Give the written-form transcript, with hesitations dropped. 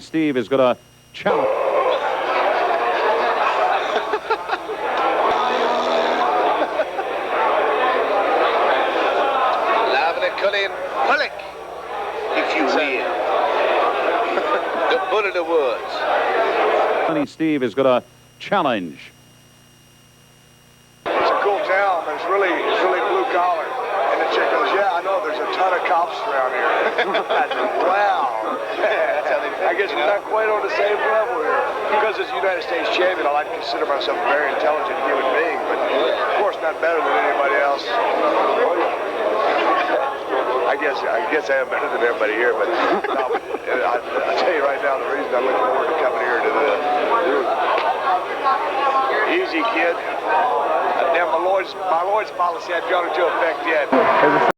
Steve has got a challenge. Colin Pollock, if you will. The bull of the woods. Steve has got a challenge. It's a cool town, but it's really blue collar. And the chick goes, yeah, I know, there's a ton of cops around here. I said, wow. I guess we're not quite on the same level here. Because as United States champion, I like to consider myself a very intelligent human being, but of course not better than anybody else. I guess I am better than everybody here, but no, I'll tell you right now, the reason I look forward to coming here to the easy kid. Damn, my Lord's policy hadn't gone into effect yet.